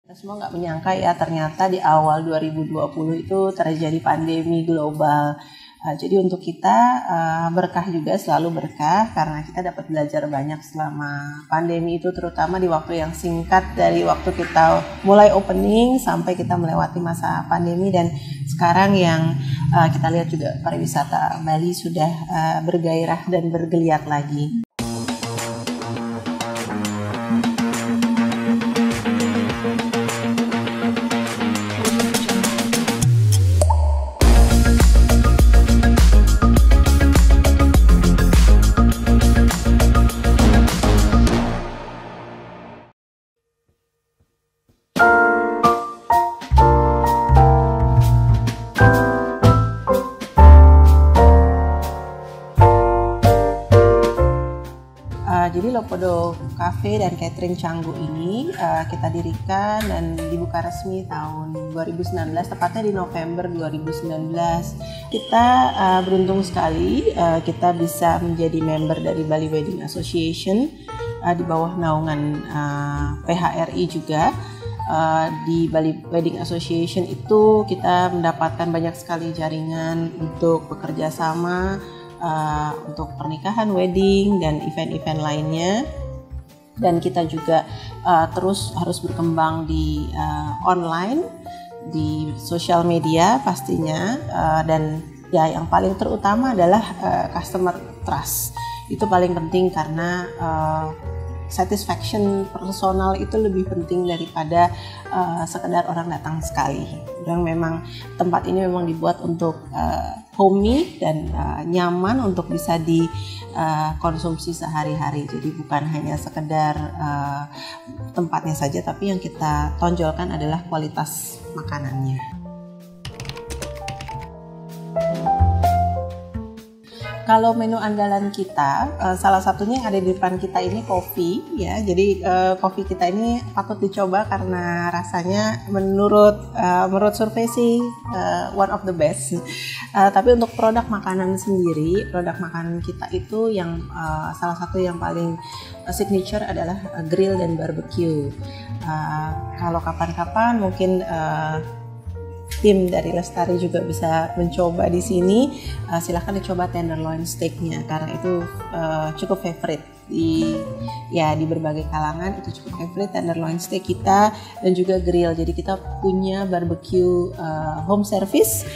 Kita semua nggak menyangka ya ternyata di awal 2020 itu terjadi pandemi global. Jadi untuk kita berkah juga, selalu berkah karena kita dapat belajar banyak selama pandemi itu, terutama di waktu yang singkat dari waktu kita mulai opening sampai kita melewati masa pandemi. Dan sekarang yang kita lihat juga pariwisata Bali sudah bergairah dan bergeliat lagi. Jadi Lopodo Cafe dan Catering Canggu ini kita dirikan dan dibuka resmi tahun 2019, tepatnya di November 2019. Kita beruntung sekali kita bisa menjadi member dari Bali Wedding Association di bawah naungan PHRI juga. Di Bali Wedding Association itu kita mendapatkan banyak sekali jaringan untuk bekerja sama untuk pernikahan, wedding, dan event-event lainnya. Dan kita juga terus harus berkembang di online, di sosial media pastinya, dan ya yang paling terutama adalah customer trust. Itu paling penting karena satisfaction personal itu lebih penting daripada sekedar orang datang sekali. Dan memang tempat ini memang dibuat untuk homey dan nyaman untuk bisa dikonsumsi sehari-hari. Jadi bukan hanya sekedar tempatnya saja, tapi yang kita tonjolkan adalah kualitas makanannya. Kalau menu andalan kita, salah satunya yang ada di depan kita ini kopi ya. Jadi kopi kita ini patut dicoba karena rasanya menurut survei sih one of the best. Tapi untuk produk makanan sendiri, produk makanan kita itu yang salah satu yang paling signature adalah grill dan barbecue. Kalau kapan-kapan mungkin tim dari Lestari juga bisa mencoba di sini. Silahkan dicoba tenderloin steaknya karena itu cukup favorite di berbagai kalangan. Itu cukup favorite tenderloin steak kita, dan juga grill. Jadi kita punya barbecue home service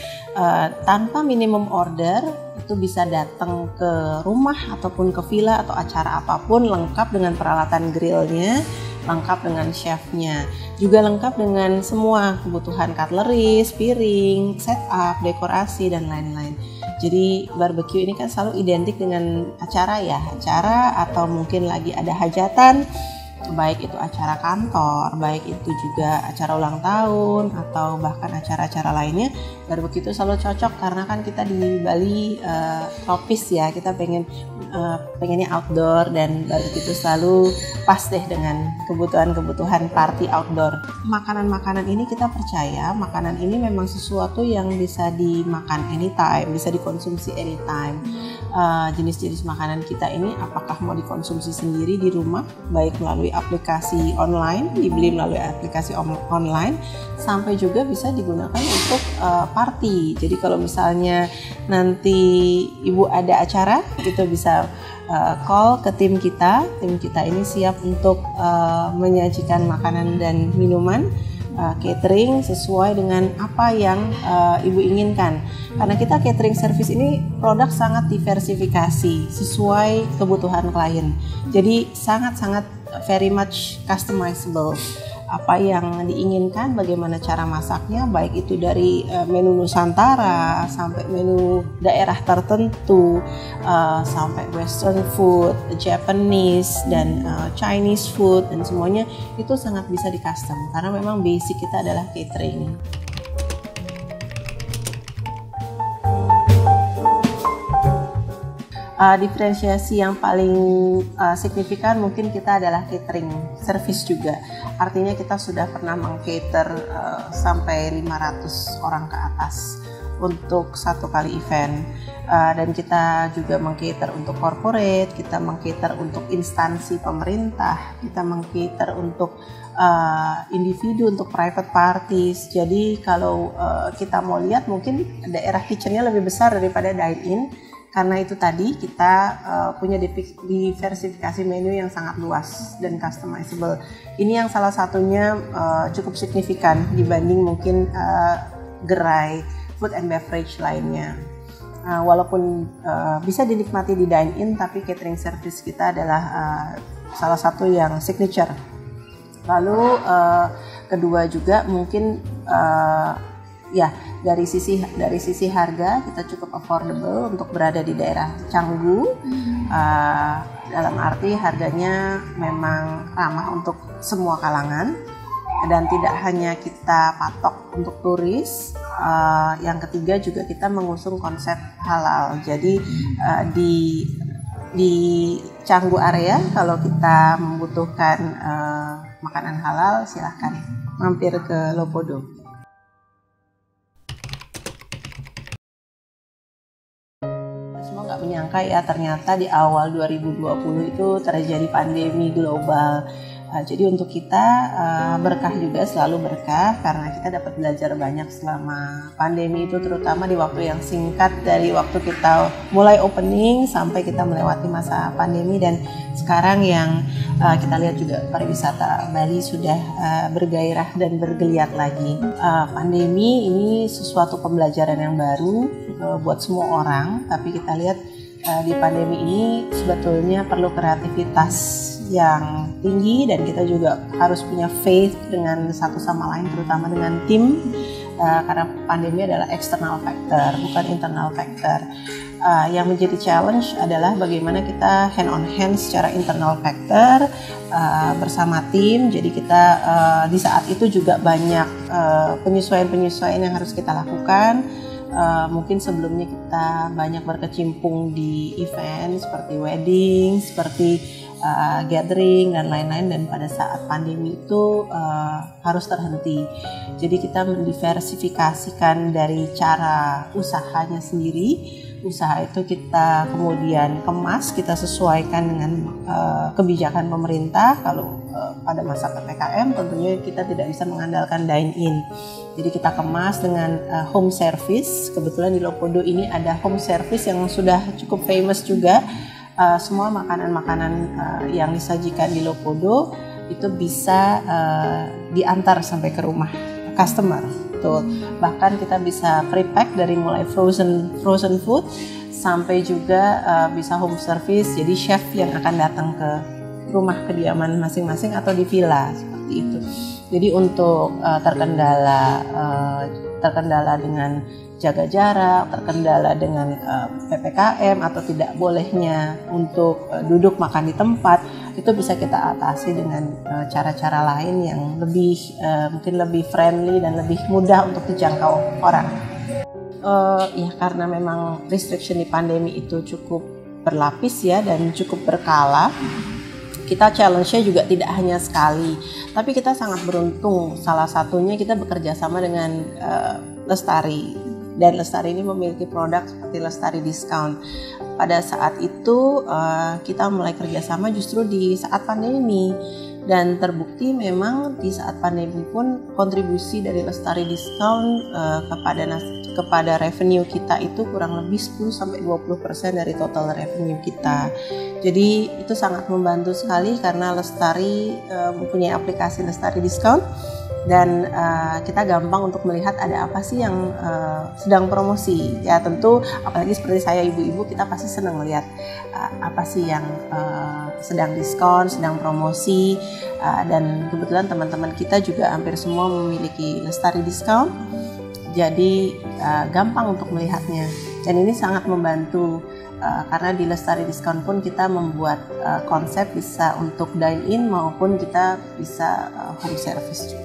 tanpa minimum order. Itu bisa datang ke rumah ataupun ke villa atau acara apapun, lengkap dengan peralatan grillnya, lengkap dengan chefnya, juga lengkap dengan semua kebutuhan cutlery, piring, setup, dekorasi, dan lain-lain. Jadi barbecue ini kan selalu identik dengan acara atau mungkin lagi ada hajatan, baik itu acara kantor, baik itu juga acara ulang tahun, atau bahkan acara-acara lainnya. Barbecue itu selalu cocok karena kan kita di Bali tropis ya, kita pengennya outdoor, dan barbecue itu selalu pas deh dengan kebutuhan party outdoor. Makanan-makanan ini kita percaya, makanan ini memang sesuatu yang bisa dimakan anytime, bisa dikonsumsi anytime. Jenis-jenis makanan kita ini apakah mau dikonsumsi sendiri di rumah, baik melalui aplikasi online, dibeli melalui aplikasi online, sampai juga bisa digunakan untuk party. Jadi kalau misalnya nanti ibu ada acara, itu bisa call ke tim kita ini siap untuk menyajikan makanan dan minuman, catering sesuai dengan apa yang ibu inginkan. Karena kita catering service ini produk sangat diversifikasi sesuai kebutuhan klien. Jadi sangat-sangat very much customizable. Apa yang diinginkan, bagaimana cara masaknya, baik itu dari menu Nusantara sampai menu daerah tertentu, sampai Western food, Japanese, dan Chinese food, dan semuanya itu sangat bisa di custom karena memang basic kita adalah catering. Diferensiasi yang paling signifikan mungkin kita adalah catering service juga. Artinya kita sudah pernah meng-cater sampai 500 orang ke atas untuk satu kali event. Dan kita juga meng-cater untuk corporate, kita meng-cater untuk instansi pemerintah, kita meng-cater untuk individu, untuk private parties. Jadi kalau kita mau lihat mungkin daerah kitchennya lebih besar daripada dine-in. Karena itu tadi kita punya diversifikasi menu yang sangat luas dan customizable. Ini yang salah satunya cukup signifikan dibanding mungkin gerai food and beverage lainnya. Walaupun bisa dinikmati di dine-in, tapi catering service kita adalah salah satu yang signature. Lalu kedua juga mungkin dari sisi harga kita cukup affordable untuk berada di daerah Canggu. Dalam arti harganya memang ramah untuk semua kalangan dan tidak hanya kita patok untuk turis. Yang ketiga juga kita mengusung konsep halal. Jadi di Canggu area kalau kita membutuhkan makanan halal silahkan mampir ke Lopodo. Semua nggak menyangka ya, ternyata di awal 2020 itu terjadi pandemi global. Jadi untuk kita berkah juga, selalu berkah karena kita dapat belajar banyak selama pandemi itu, terutama di waktu yang singkat dari waktu kita mulai opening sampai kita melewati masa pandemi. Dan sekarang yang kita lihat juga pariwisata Bali sudah bergairah dan bergeliat lagi. Pandemi ini sesuatu pembelajaran yang baru buat semua orang, tapi kita lihat di pandemi ini sebetulnya perlu kreativitas yang tinggi dan kita juga harus punya faith dengan satu sama lain, terutama dengan tim, karena pandemi adalah external factor bukan internal factor. Yang menjadi challenge adalah bagaimana kita hand on hand secara internal factor bersama tim. Jadi kita di saat itu juga banyak penyesuaian yang harus kita lakukan. Mungkin sebelumnya kita banyak berkecimpung di event seperti wedding, seperti gathering dan lain-lain, dan pada saat pandemi itu harus terhenti. Jadi kita mendiversifikasikan dari cara usahanya sendiri. Usaha itu kita kemudian kemas, kita sesuaikan dengan kebijakan pemerintah. Kalau pada masa PPKM tentunya kita tidak bisa mengandalkan dine-in. Jadi kita kemas dengan home service. Kebetulan di Lopodo ini ada home service yang sudah cukup famous juga. Semua makanan-makanan yang disajikan di Lopodo itu bisa diantar sampai ke rumah customer. Tuh. Bahkan kita bisa pre-pack dari mulai frozen food sampai juga bisa home service. Jadi chef yang akan datang ke rumah kediaman masing-masing atau di villa seperti itu. Jadi untuk terkendala dengan jaga jarak, terkendala dengan PPKM atau tidak bolehnya untuk duduk makan di tempat, itu bisa kita atasi dengan cara-cara lain yang mungkin lebih friendly dan lebih mudah untuk dijangkau orang. Ya karena memang restriction di pandemi itu cukup berlapis ya dan cukup berkala. Kita challenge-nya juga tidak hanya sekali, tapi kita sangat beruntung. Salah satunya kita bekerja sama dengan Lestari. Dan Lestari ini memiliki produk seperti Lestari Discount. Pada saat itu kita mulai kerjasama justru di saat pandemi. Dan terbukti memang di saat pandemi pun kontribusi dari Lestari Discount kepada revenue kita itu kurang lebih 10-20% dari total revenue kita. Jadi itu sangat membantu sekali karena Lestari mempunyai aplikasi Lestari Discount. Dan kita gampang untuk melihat ada apa sih yang sedang promosi. Ya tentu apalagi seperti saya ibu-ibu, kita pasti senang melihat apa sih yang sedang diskon, sedang promosi. Dan kebetulan teman-teman kita juga hampir semua memiliki Lestari Discount. Jadi gampang untuk melihatnya. Dan ini sangat membantu karena di Lestari Discount pun kita membuat konsep bisa untuk dine-in maupun kita bisa home service juga.